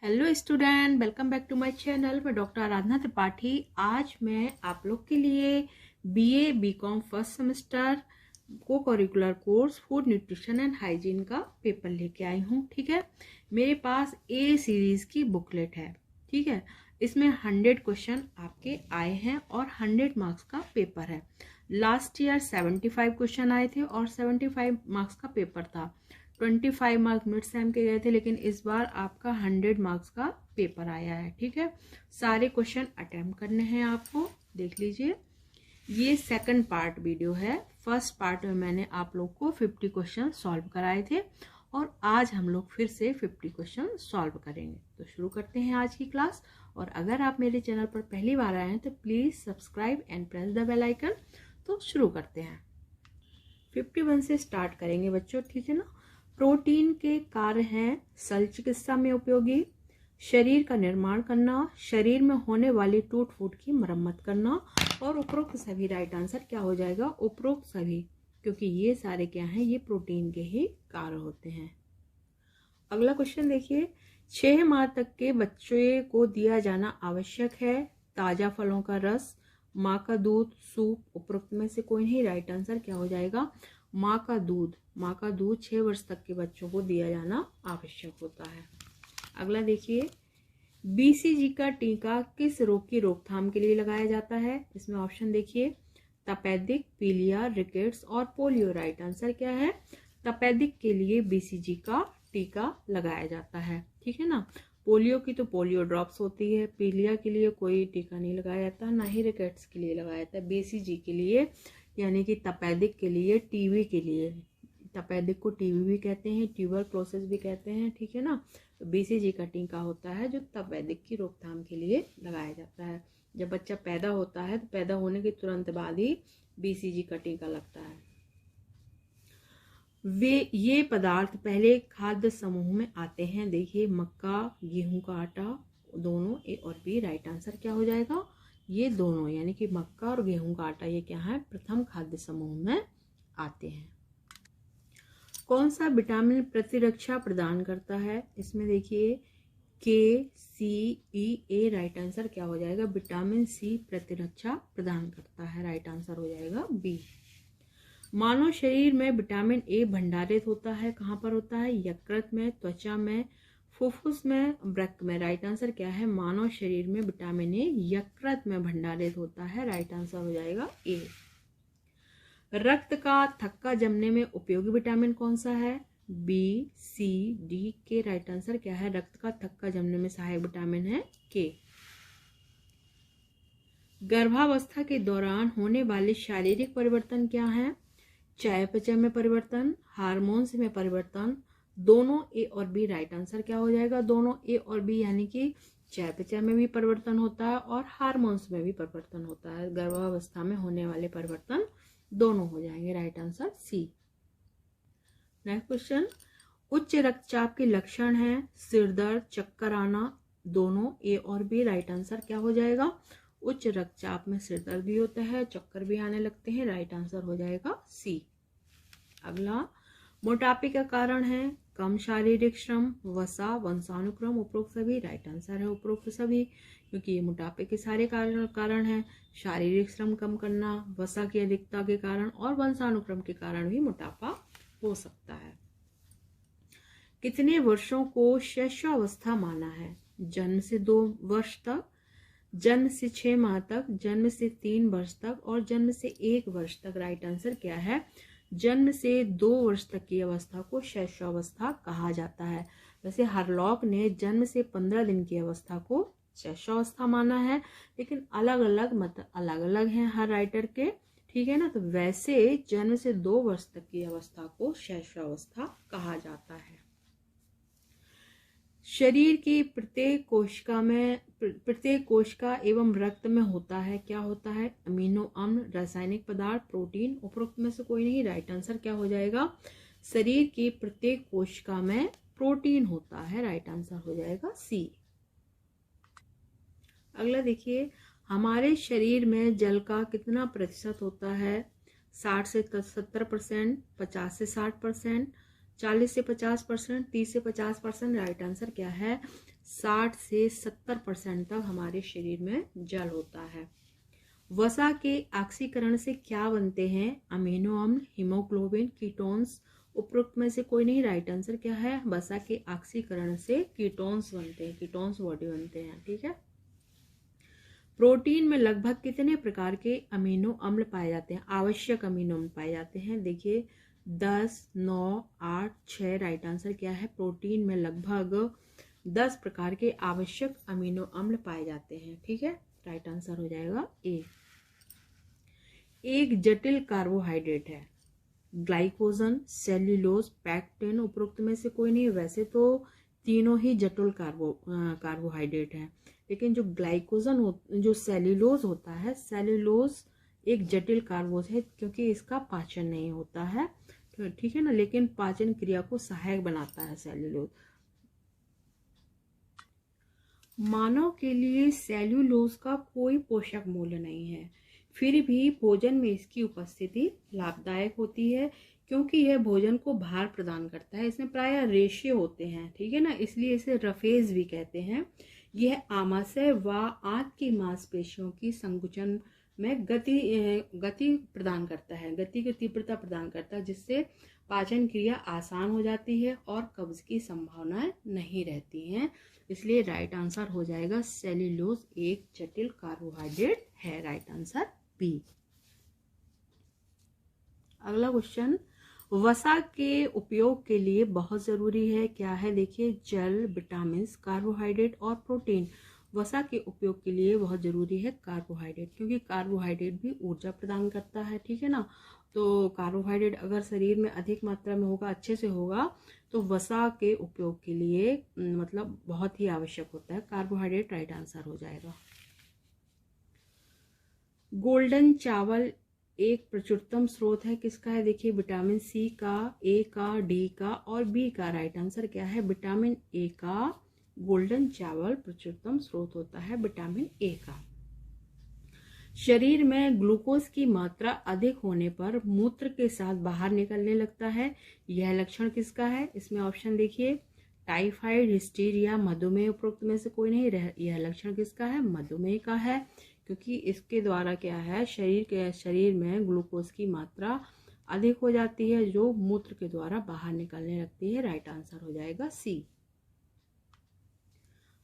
Hello student, welcome back to my channel. मैं doctor Aradhana Tripathi. आज मैं आप लोग के लिए BA BCom first semester co-curricular course food nutrition and hygiene का पेपर लेके आई हूँ। ठीक है, मेरे पास ए सीरीज की बुकलेट है। ठीक है, इसमें 100 क्वेश्चन आपके आए हैं और 100 मार्क्स का पेपर है। लास्ट ईयर 75 क्वेश्चन आए थे और 75 मार्क्स का पेपर था। 25 मार्क्स मिड सेम के गए थे, लेकिन इस बार आपका 100 मार्क्स का पेपर आया है। ठीक है, सारे क्वेश्चन अटेम्प्ट करने हैं आपको। देख लीजिए, ये सेकंड पार्ट वीडियो है। फर्स्ट पार्ट में मैंने आप लोग को 50 क्वेश्चन सॉल्व कराए थे और आज हम लोग फिर से 50 क्वेश्चन सॉल्व करेंगे। तो शुरू करते हैं आज की क्लास। और अगर आप मेरे चैनल पर पहली बार आए हैं तो please subscribe and press the bell icon. तो शुरू करते हैं। 51 से स्टार्ट करेंगे बच्चों, ठीक है ना। प्रोटीन के कार्य हैं शल्य चिकित्सा में उपयोगी, शरीर का निर्माण करना, शरीर में होने वाली टूट फूट की मरम्मत करना। और उपरोक्त सभी राइट आंसर क्या हो जाएगा? उपरोक्त सभी, क्योंकि ये सारे क्या हैं? ये प्रोटीन के ही कार्य होते हैं। अगला क्वेश्चन देखिए, 6 माह तक के बच्चे को दिया जाना आवश्यक है ताजा फलों का रस, माँ का दूध, सूप। उपरोक्त में से कोई नहीं, राइट आंसर क्या हो जाएगा? माँ का दूध। माँ का दूध 6 वर्ष तक के बच्चों को दिया जाना आवश्यक होता है। अगला देखिए, बीसीजी का टीका किस रोग की रोकथाम के लिए लगाया जाता है? इसमें ऑप्शन देखिए, तपेदिक, पीलिया, रिकेट्स और पोलियो। राइट आंसर क्या है? तपेदिक के लिए बीसीजी का टीका लगाया जाता है। ठीक है ना। पोलियो की तो पोलियो ड्रॉप्स होती है, पीलिया के लिए कोई टीका नहीं लगाया जाता, ना ही रिकेट्स के लिए लगाया जाता है। बीसीजी के लिए यानी कि तपेदिक के लिए, टीबी के लिए, तपेदिक को टीबी भी कहते हैं, ट्यूबरक्लोसिस भी कहते हैं। ठीक है ना। तो बीसीजी का टीका होता है जो तपेदिक की रोकथाम के लिए लगाया जाता है। जब बच्चा पैदा होता है तो पैदा होने के तुरंत बाद ही बीसीजी का टीका लगता है। ये पदार्थ पहले खाद्य समूह में आते हैं। देखिए, मक्का, गेहूं का आटा, दोनों ए और बी। राइट आंसर क्या हो जाएगा? ये दोनों, यानी कि मक्का और गेहूं का आटा, ये क्या है? प्रथम खाद्य समूह में आते हैं। कौन सा विटामिन प्रतिरक्षा प्रदान करता है? इसमें देखिए, के, सी, ई, ए। राइट आंसर क्या हो जाएगा? विटामिन सी प्रतिरक्षा प्रदान करता है। राइट आंसर हो जाएगा बी। मानव शरीर में विटामिन ए भंडारित होता है। कहाँ पर होता है? यकृत में, त्वचा में, फुफ्फुस में, वृक्क में। राइट आंसर क्या है? मानव शरीर में विटामिन ए यकृत में भंडारित होता है। राइट आंसर हो जाएगा ए। रक्त का थक्का जमने में उपयोगी विटामिन कौन सा है? बी, सी, डी, के। राइट आंसर क्या है? रक्त का थक्का जमने में सहायक विटामिन है के। गर्भावस्था के दौरान होने वाले शारीरिक परिवर्तन क्या है? चयापचय में परिवर्तन, हार्मोन्स में परिवर्तन, दोनों ए और बी। राइट आंसर क्या हो जाएगा? दोनों ए और बी, यानी कि चयापचय में भी परिवर्तन होता है और हार्मोन्स में भी परिवर्तन होता है। गर्भावस्था में होने वाले परिवर्तन दोनों हो जाएंगे। Right answer C. Next question, उच्च रक्तचाप के लक्षण है सिर दर्द, चक्कर आना, दोनों ए और बी। राइट आंसर क्या हो जाएगा? उच्च रक्तचाप में सिर दर्द भी होता है, चक्कर भी आने लगते हैं। राइट आंसर हो जाएगा सी। अगला, मोटापे का कारण है कम शारीरिक श्रम, वसा, वंशानुक्रम। उपरोक्त सभी। राइट आंसर है उपरोक्त सभी, क्योंकि ये मोटापे के सारे कारण हैं। शारीरिक श्रम कम करना, वसा की अधिकता के कारण और वंशानुक्रम के कारण भी मोटापा हो सकता है। कितने वर्षों को शैशवावस्था माना है? जन्म से 2 वर्ष तक, जन्म से 6 माह तक, जन्म से 3 वर्ष तक और जन्म से 1 वर्ष तक। राइट आंसर क्या है? जन्म से 2 वर्ष तक की अवस्था को शैशवावस्था कहा जाता है। वैसे हरलॉक ने जन्म से 15 दिन की अवस्था को शैशवावस्था माना है, लेकिन अलग अलग हैं हर राइटर के। ठीक है ना। तो वैसे जन्म से 2 वर्ष तक की अवस्था को शैशवावस्था कहा जाता है। शरीर की प्रत्येक कोशिका एवं रक्त में होता है, क्या होता है? अमीनो अम्ल, रासायनिक पदार्थ, प्रोटीन। उपरोक्त में से कोई नहीं। राइट आंसर क्या हो जाएगा? शरीर की प्रत्येक कोशिका में प्रोटीन होता है। राइट आंसर हो जाएगा सी। अगला देखिए, हमारे शरीर में जल का कितना प्रतिशत होता है? 60 से 70%, 50 से 60%, 40 से 50%, 30 से 50%। राइट आंसर क्या है? 60 से 70% तक हमारे शरीर में जल होता है। वसा के ऑक्सीकरण से क्या बनते हैं? अमीनो अम्ल, हीमोग्लोबिन, कीटोन्स। उपरोक्त में से कोई नहीं, राइट आंसर क्या है? वसा के ऑक्सीकरण से कीटोन्स बनते हैं, कीटोन्स बॉडी बनते हैं। ठीक है। प्रोटीन में लगभग कितने प्रकार के अमीनो अम्ल पाए जाते हैं? आवश्यक अमीनो अम्ल पाए जाते हैं। देखिए 10, 9, 8, 6। राइट आंसर क्या है? प्रोटीन में लगभग 10 प्रकार के आवश्यक अमीनो अम्ल पाए जाते हैं। ठीक है, राइट आंसर हो जाएगा ए। एक जटिल कार्बोहाइड्रेट है। Glycogen, cellulose, pectin. उपरोक्त में से कोई नहीं। वैसे तो तीनों ही जटिल कार्बोहाइड्रेट हैं, लेकिन जो ग्लाइकोजन जो सेल्यूलोज होता है, सेल्यूलोज एक जटिल कार्बोज है क्योंकि इसका पाचन नहीं होता है। तो ठीक है ना, लेकिन पाचन क्रिया को सहायक बनाता है सेल्यूलोज। मानव के लिए सेल्यूलोज का कोई पोषक मूल्य नहीं है, फिर भी भोजन में इसकी उपस्थिति लाभदायक होती है क्योंकि यह भोजन को भार प्रदान करता है। इसमें प्रायः रेशे होते हैं, ठीक है ना, इसलिए इसे रफेज भी कहते हैं। यह आमाशय व आंत की मांसपेशियों की संकुचन में गति प्रदान करता है, गति की तीव्रता प्रदान करता है, जिससे पाचन क्रिया आसान हो जाती है और कब्ज की संभावनाएं नहीं रहती हैं। इसलिए राइट आंसर हो जाएगा सेल्यूलोज एक जटिल कार्बोहाइड्रेट है। Right answer B. अगला क्वेश्चन, वसा के उपयोग के लिए बहुत जरूरी है, क्या है? देखिए जल, विटामिन, कार्बोहाइड्रेट और प्रोटीन। वसा के उपयोग के लिए बहुत जरूरी है कार्बोहाइड्रेट, क्योंकि कार्बोहाइड्रेट भी ऊर्जा प्रदान करता है। ठीक है ना, तो कार्बोहाइड्रेट अगर शरीर में अधिक मात्रा में होगा, अच्छे से होगा, तो वसा के उपयोग के लिए मतलब बहुत ही आवश्यक होता है कार्बोहाइड्रेट। राइट आंसर हो जाएगा। गोल्डन चावल एक प्रचुरतम स्रोत है, किसका है? देखिए विटामिन सी का, ए का, डी का और बी का। राइट आंसर क्या है? विटामिन ए का गोल्डन चावल प्रचुरतम स्रोत होता है, विटामिन ए का। शरीर में ग्लूकोज की मात्रा अधिक होने पर मूत्र के साथ बाहर निकलने लगता है, यह लक्षण किसका है? इसमें ऑप्शन देखिए, टाइफाइड, हिस्टीरिया, मधुमेह। उपरोक्त में से कोई नहीं। यह लक्षण किसका है? मधुमेह का है, क्योंकि इसके द्वारा क्या है, शरीर में ग्लूकोज की मात्रा अधिक हो जाती है, जो मूत्र के द्वारा बाहर निकलने लगती है। राइट आंसर हो जाएगा सी।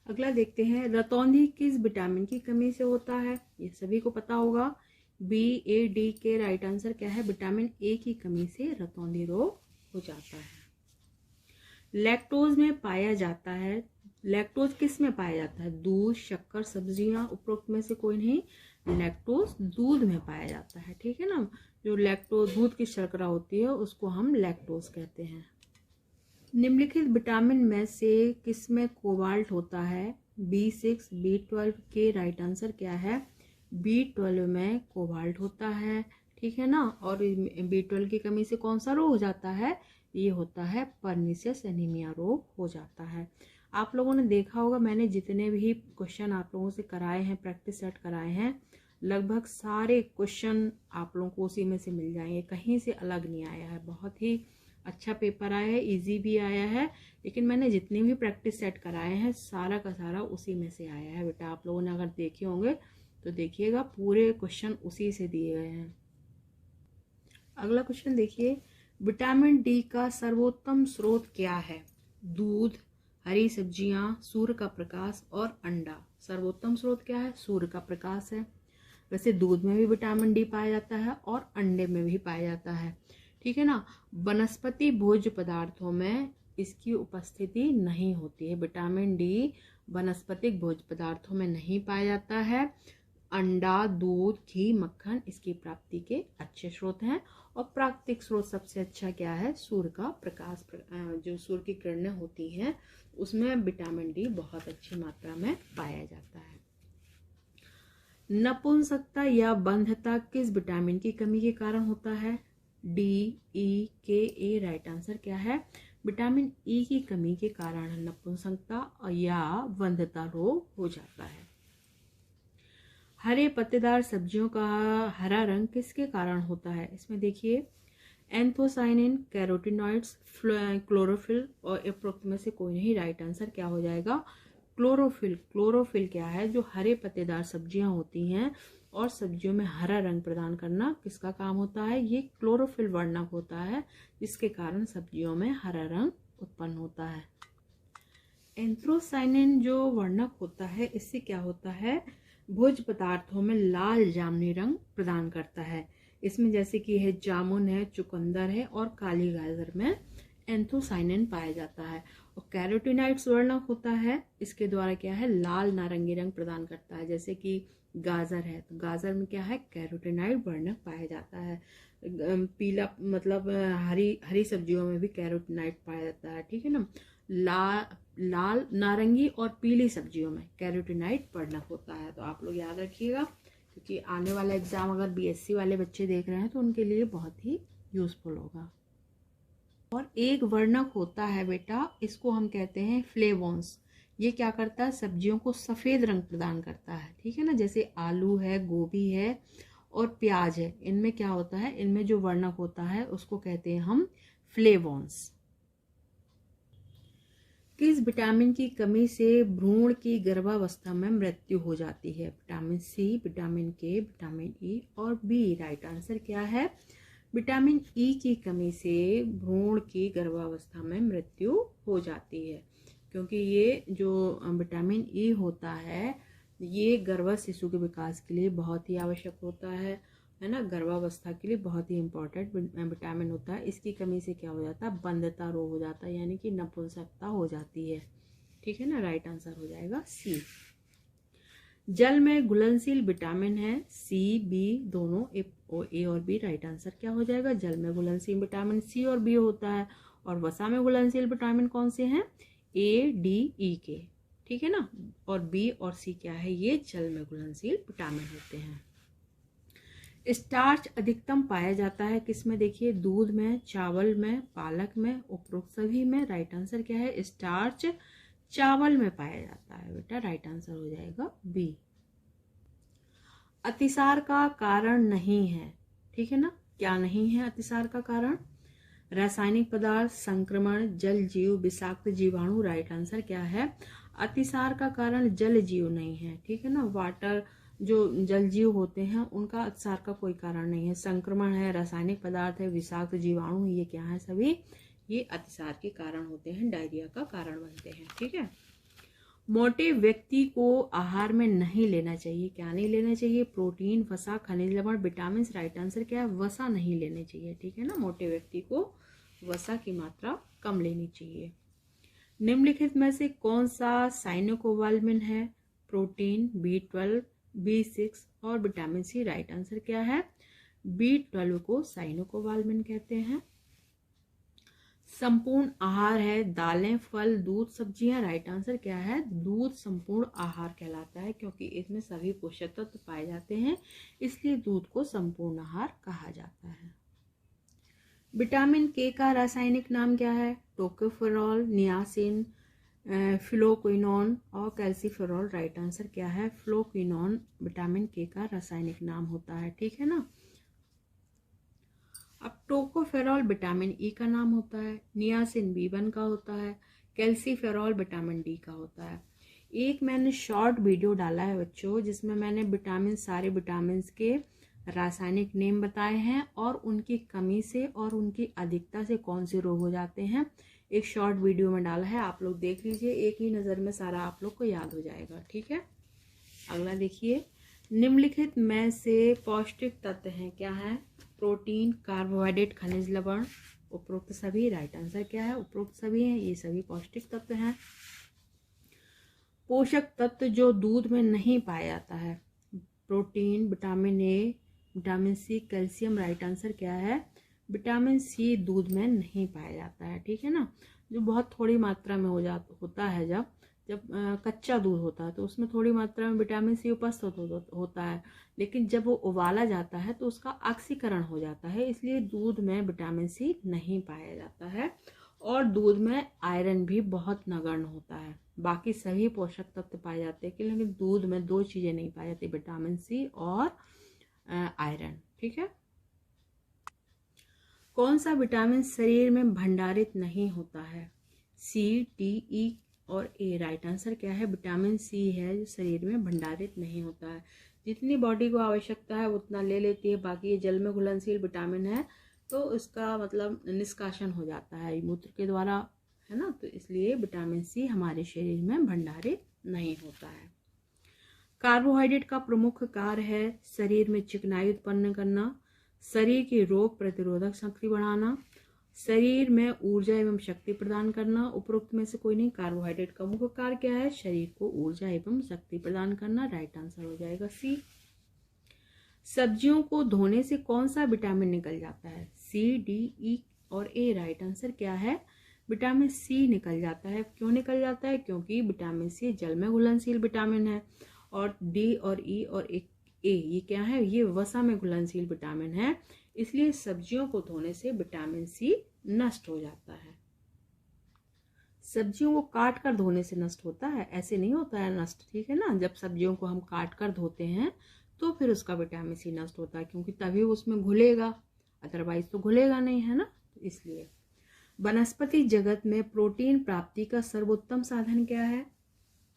अगला देखते हैं, रतौंधी किस विटामिन की कमी से होता है? ये सभी को पता होगा, बी, ए, डी के। राइट आंसर क्या है? विटामिन ए की कमी से रतौंधी रोग हो जाता है। लैक्टोज में पाया जाता है, लैक्टोज किस में पाया जाता है? दूध, शक्कर, सब्जियां। उपरोक्त में से कोई नहीं। लैक्टोज दूध में पाया जाता है। ठीक है ना, जो लैक्टोज दूध की शर्करा होती है उसको हम लैक्टोज कहते हैं। निम्नलिखित विटामिन में से किसमें कोबाल्ट होता है? B6, B12 के। राइट आंसर क्या है? B12 में कोबाल्ट होता है। ठीक है ना, और B12 की कमी से कौन सा रोग हो जाता है? ये होता है परनीसियस एनीमिया रोग हो जाता है। आप लोगों ने देखा होगा, मैंने जितने भी क्वेश्चन आप लोगों से कराए हैं, प्रैक्टिस सेट कराए हैं, लगभग सारे क्वेश्चन आप लोगों को उसी में से मिल जाएंगे, कहीं से अलग नहीं आया है। बहुत ही अच्छा पेपर आया है, इजी भी आया है, लेकिन मैंने जितने भी प्रैक्टिस सेट कराए हैं सारा का सारा उसी में से आया है। बेटा आप लोगों ने अगर देखे होंगे तो देखिएगा, पूरे क्वेश्चन उसी से दिए गए हैं। अगला क्वेश्चन देखिए, विटामिन डी का सर्वोत्तम स्रोत क्या है? दूध, हरी सब्जियां, सूर्य का प्रकाश और अंडा। सर्वोत्तम स्रोत क्या है? सूर्य का प्रकाश है। वैसे दूध में भी विटामिन डी पाया जाता है और अंडे में भी पाया जाता है। ठीक है ना, वनस्पति भोज्य पदार्थों में इसकी उपस्थिति नहीं होती है। विटामिन डी वनस्पतिक भोज्य पदार्थों में नहीं पाया जाता है। अंडा, दूध, घी, मक्खन इसकी प्राप्ति के अच्छे स्रोत हैं। और प्राकृतिक स्रोत सबसे अच्छा क्या है? सूर्य का प्रकाश। जो सूर्य की किरणें होती हैं उसमें विटामिन डी बहुत अच्छी मात्रा में पाया जाता है। नपुंसकता या बंधता किस विटामिन की कमी के कारण होता है? डी, ई, के, ए। राइट आंसर क्या है? विटामिन ई की कमी के कारण नपुंसकता या बंधता रोग हो जाता है। हरे पत्तेदार सब्जियों का हरा रंग किसके कारण होता है? इसमें देखिए, एंथोसाइनिन, कैरोटीनॉइड्स, क्लोरोफिल और उपरोक्त में से कोई नहीं। राइट आंसर क्या हो जाएगा? क्लोरोफिल, क्लोरोफिल क्या है? जो हरे पत्तेदार सब्जियां होती हैं और सब्जियों में हरा रंग प्रदान करना किसका काम होता है? ये क्लोरोफिल वर्णक होता है, जिसके कारण सब्जियों में हरा रंग उत्पन्न होता है। एंथ्रोसाइनिन जो वर्णक होता है, इससे क्या होता है? भोज्य पदार्थों में लाल जामुनी रंग प्रदान करता है। इसमें जैसे कि है जामुन है, चुकंदर है और काली गाजर में एंथ्रोसाइनिन पाया जाता है। और कैरोटीनॉइड्स वर्णक होता है, इसके द्वारा क्या है? लाल नारंगी रंग प्रदान करता है। जैसे कि गाजर है, तो गाजर में क्या है? कैरोटीनॉइड वर्णक पाया जाता है। पीला मतलब हरी हरी सब्जियों में भी कैरोटीनॉइड पाया जाता है, ठीक है ना। लाल नारंगी और पीली सब्जियों में कैरोटीनॉइड वर्णक होता है। तो आप लोग याद रखिएगा, क्योंकि आने वाला एग्जाम अगर बीएससी वाले बच्चे देख रहे हैं तो उनके लिए बहुत ही यूजफुल होगा। और एक वर्णक होता है बेटा, इसको हम कहते हैं फ्लेवोन्स। ये क्या करता है? सब्जियों को सफेद रंग प्रदान करता है, ठीक है ना। जैसे आलू है, गोभी है और प्याज है, इनमें क्या होता है? इनमें जो वर्णक होता है उसको कहते हैं हम फ्लेवोन्स। किस विटामिन की कमी से भ्रूण की गर्भावस्था में मृत्यु हो जाती है? विटामिन सी, विटामिन के, विटामिन ई और बी। राइट आंसर क्या है? विटामिन ई की कमी से भ्रूण की गर्भावस्था में मृत्यु हो जाती है, क्योंकि ये जो विटामिन ई होता है ये गर्भ शिशु के विकास के लिए बहुत ही आवश्यक होता है ना। गर्भावस्था के लिए बहुत ही इंपॉर्टेंट विटामिन होता है। इसकी कमी से क्या हो जाता है? बंधता रोग हो जाता है, यानी कि नपुंसकता हो जाती है, ठीक है ना। राइट आंसर हो जाएगा सी। जल में घुलनशील विटामिन है सी, बी दोनों, ए और बी। राइट आंसर क्या हो जाएगा? जल में घुलनशील विटामिन सी और बी होता है। और वसा में घुलनशील विटामिन कौन से हैं? ए, डी, ई के, ठीक है ना। और बी और सी क्या है? ये जल में घुलनशील विटामिन होते हैं। स्टार्च अधिकतम पाया जाता है किसमें? देखिए, दूध में, चावल में, पालक में, उपरोक्त सभी में। राइट आंसर क्या है? स्टार्च चावल में पाया जाता है बेटा। राइट आंसर हो जाएगा बी। अतिसार का कारण नहीं है, ठीक है ना। क्या नहीं है अतिसार का कारण? रासायनिक पदार्थ, संक्रमण, जल जीव, विषाक्त जीवाणु। राइट आंसर क्या है? अतिसार का कारण जल जीव नहीं है, ठीक है ना। वाटर जो जल जीव होते हैं उनका अतिसार का कोई कारण नहीं है। संक्रमण है, रासायनिक पदार्थ है, विषाक्त जीवाणु, ये क्या है? सभी ये अतिसार के कारण होते हैं, डायरिया का कारण बनते हैं, ठीक है। मोटे व्यक्ति को आहार में नहीं लेना चाहिए। क्या नहीं लेना चाहिए? प्रोटीन, वसा, खनिज लवण, विटामिन। राइट आंसर क्या है? वसा नहीं लेने चाहिए, ठीक है ना। मोटे व्यक्ति को वसा की मात्रा कम लेनी चाहिए। निम्नलिखित में से कौन सा साइनोकोबाल्मिन है? प्रोटीन, B12, B6 और विटामिन सी। राइट आंसर क्या है? B12 को साइनोकोबाल्मिन कहते हैं। संपूर्ण आहार है दालें, फल, दूध, सब्जियां। राइट आंसर क्या है? दूध संपूर्ण आहार कहलाता है, क्योंकि इसमें सभी पोषक तत्व पाए जाते हैं, इसलिए दूध को संपूर्ण आहार कहा जाता है। विटामिन के का रासायनिक नाम क्या है? टोकोफेरॉल, नियासिन, फ्लोक्विनोन और कैल्सीफेरॉल। राइट आंसर क्या है? फ्लोक्विनोन विटामिन के का रासायनिक नाम होता है, ठीक है ना। अब टोकोफेरॉल विटामिन ई का नाम होता है, नियासिन B1 का होता है, कैल्सीफेरॉल विटामिन डी का होता है। एक मैंने शॉर्ट वीडियो डाला है बच्चों, जिसमें मैंने सारे विटामिन के रासायनिक नेम बताए हैं और उनकी कमी से और उनकी अधिकता से कौन से रोग हो जाते हैं। एक शॉर्ट वीडियो में डाला है, आप लोग देख लीजिए, एक ही नज़र में सारा आप लोग को याद हो जाएगा, ठीक है। अगला देखिए, निम्नलिखित में से पौष्टिक तत्व हैं, क्या है? प्रोटीन, कार्बोहाइड्रेट, खनिज लवण, उपरोक्त सभी। राइट आंसर क्या है? उपरोक्त सभी हैं, ये सभी पौष्टिक तत्व हैं। पोषक तत्व जो दूध में नहीं पाया जाता है? Protein, vitamin A, vitamin C, calcium. Right answer क्या है? विटामिन सी दूध में नहीं पाया जाता है, ठीक है ना। जो बहुत थोड़ी मात्रा में होता है, जब कच्चा दूध होता है तो उसमें थोड़ी मात्रा में विटामिन सी उपस्थित होता है, लेकिन जब वो उबाला जाता है तो उसका ऑक्सीकरण हो जाता है, इसलिए दूध में विटामिन सी नहीं पाया जाता है। और दूध में आयरन भी बहुत नगण्य होता है। बाकी सभी पोषक तत्व पाए जाते हैं, लेकिन दूध में दो चीजें नहीं पाई जाती, विटामिन सी और आयरन, ठीक है। कौन सा विटामिन शरीर में भंडारित नहीं होता है? C, D, E और ए। राइट आंसर क्या है? विटामिन सी है जो शरीर में भंडारित नहीं होता है। जितनी बॉडी को आवश्यकता है उतना ले लेती है, बाकी ये जल में घुलनशील विटामिन है तो इसका मतलब निष्कासन हो जाता है मूत्र के द्वारा, है ना। तो इसलिए विटामिन सी हमारे शरीर में भंडारित नहीं होता है। कार्बोहाइड्रेट का प्रमुख कार्य है शरीर में चिकनाई उत्पन्न करना, शरीर की रोग प्रतिरोधक शक्ति बढ़ाना, शरीर में ऊर्जा एवं शक्ति प्रदान करना। उपरोक्त में से कोई नहीं। कार्बोहाइड्रेट का मुख्य कार्य क्या है? शरीर को ऊर्जा एवं शक्ति प्रदान करना। राइट आंसर हो जाएगा सी। सब्जियों को धोने से कौन सा विटामिन निकल जाता है? सी, डी, ई और ए। राइट आंसर क्या है? विटामिन सी निकल जाता है। क्यों निकल जाता है? क्योंकि विटामिन सी जल में घुलनशील विटामिन है, और डी और ई और ए ये क्या है? ये वसा में घुलनशील विटामिन है। इसलिए सब्जियों को धोने से विटामिन सी नष्ट हो जाता है। सब्जियों को काट कर धोने से नष्ट होता है? ऐसे नहीं होता है नष्ट, ठीक है ना। जब सब्जियों को हम काट कर धोते हैं तो फिर उसका विटामिन सी नष्ट होता है, क्योंकि तभी उसमें घुलेगा, अदरवाइज तो घुलेगा नहीं, है ना। तो इसलिए वनस्पति जगत में प्रोटीन प्राप्ति का सर्वोत्तम साधन क्या है?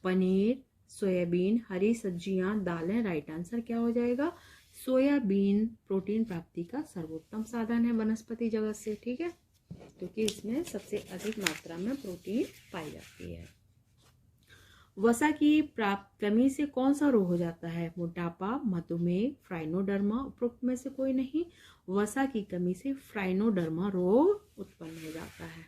पनीर, सोयाबीन, हरी सब्जियां, दालें। राइट आंसर क्या हो जाएगा? सोयाबीन प्रोटीन प्राप्ति का सर्वोत्तम साधन है वनस्पति जगत से, ठीक है, क्योंकि इसमें सबसे अधिक मात्रा में प्रोटीन पाई जाती है। वसा की प्राप्त कमी से कौन सा रोग हो जाता है? मोटापा, मधुमेह, फ्राइनोडर्मा। उपरोक्त में से कोई नहीं। वसा की कमी से फ्राइनोडर्मा रोग उत्पन्न हो जाता है।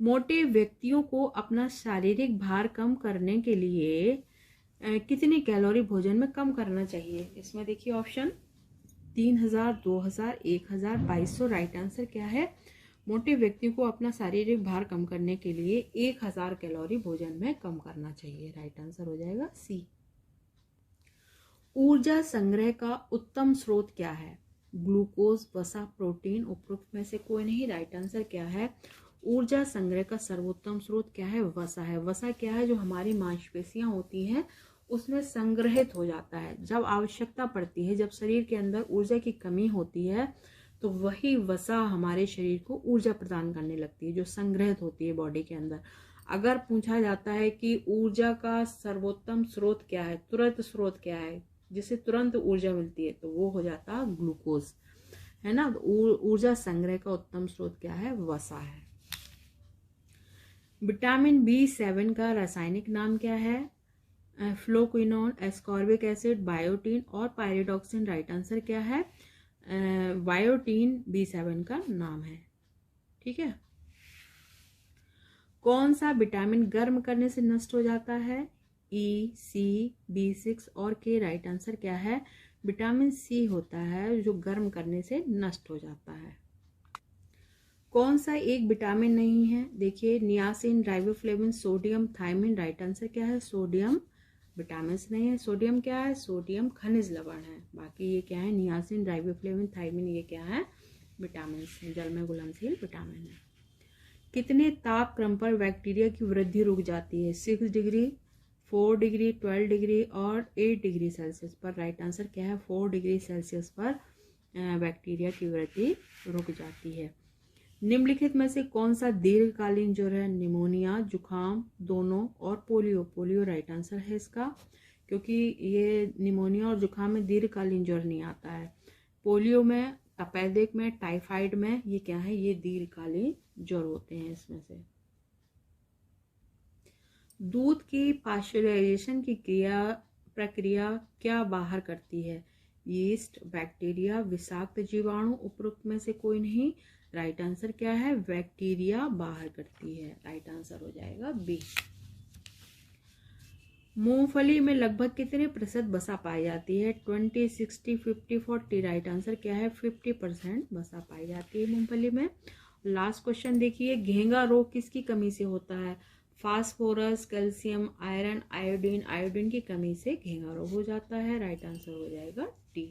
मोटे व्यक्तियों को अपना शारीरिक भार कम करने के लिए कितनी कैलोरी भोजन में कम करना चाहिए? इसमें देखिए ऑप्शन 3000, 2000, 1000, 2200। राइट आंसर क्या है? मोटे व्यक्ति को अपना शारीरिक भार कम करने के लिए 1000 कैलोरी भोजन में कम करना चाहिए। राइट आंसर हो जाएगा सी। ऊर्जा संग्रह का उत्तम स्रोत क्या है? ग्लूकोज, वसा, प्रोटीन। उपरोक्त में से कोई नहीं। राइट आंसर क्या है? ऊर्जा संग्रह का सर्वोत्तम स्रोत क्या है? वसा है। वसा क्या है? जो हमारी मांसपेशियां होती हैं उसमें संग्रहित हो जाता है। जब आवश्यकता पड़ती है, जब शरीर के अंदर ऊर्जा की कमी होती है, तो वही वसा हमारे शरीर को ऊर्जा प्रदान करने लगती है, जो संग्रहित होती है बॉडी के अंदर। अगर पूछा जाता है कि ऊर्जा का सर्वोत्तम स्रोत क्या है, तुरंत स्रोत क्या है जिससे तुरंत ऊर्जा मिलती है, तो वो हो जाता है ग्लूकोज, है ना। ऊर्जा संग्रह का उत्तम स्रोत क्या है? वसा है। विटामिन B7 का रासायनिक नाम क्या है? फ्लोक्विनोन, एस्कॉर्बिक एसिड, बायोटीन और पायरिडॉक्सिन। राइट आंसर क्या है? बायोटीन B7 का नाम है, ठीक है। कौन सा विटामिन गर्म करने से नष्ट हो जाता है? E, C, B6 और K। राइट आंसर क्या है? विटामिन C होता है जो गर्म करने से नष्ट हो जाता है। कौन सा एक विटामिन नहीं है? देखिए, niacin, riboflavin, sodium, thiamine. Right answer क्या है? सोडियम विटामिन नहीं है। सोडियम क्या है? सोडियम खनिज लवण है। बाकी ये क्या है? नियासिन, राइबोफ्लेविन, थायमिन, ये क्या है? विटामिन, जल में घुलनशील विटामिन है। कितने ताप क्रम पर बैक्टीरिया की वृद्धि रुक जाती है? 6 डिग्री, 4 डिग्री, 12 डिग्री और 8 डिग्री सेल्सियस पर। राइट आंसर क्या है? 4 डिग्री सेल्सियस पर बैक्टीरिया की वृद्धि रुक जाती है। निम्नलिखित में से कौन सा दीर्घकालीन ज्वर है? निमोनिया, जुखाम, दोनों और पोलियो। पोलियो राइट आंसर है इसका, क्योंकि ये निमोनिया और जुखाम में दीर्घकालीन ज्वर नहीं आता है। पोलियो में, तपेदिक में, टाइफाइड में ये क्या है? ये दीर्घकालीन ज्वर होते हैं इसमें से। दूध की पाश्चराइजेशन की प्रक्रिया क्या बाहर करती है? यीस्ट, बैक्टीरिया, विषाक्त जीवाणु। उपरोक्त में से कोई नहीं। राइट आंसर क्या है? बैक्टीरिया बाहर करती है। राइट आंसर हो जाएगा बी। मूंगफली में लगभग कितने प्रतिशत वसा पाई जाती है? 20, 60, 50, 40। राइट आंसर क्या है? 50% वसा पाई जाती है मूंगफली में। लास्ट क्वेश्चन देखिए, घेंगा रोग किसकी कमी से होता है? Phosphorus, calcium, iron, iodine. Iodine की कमी से घेंगा रोग हो जाता है। राइट आंसर हो जाएगा डी।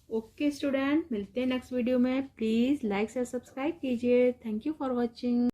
ओके स्टूडेंट, मिलते हैं नेक्स्ट वीडियो में। प्लीज लाइक से सब्सक्राइब कीजिए। Thank you for watching.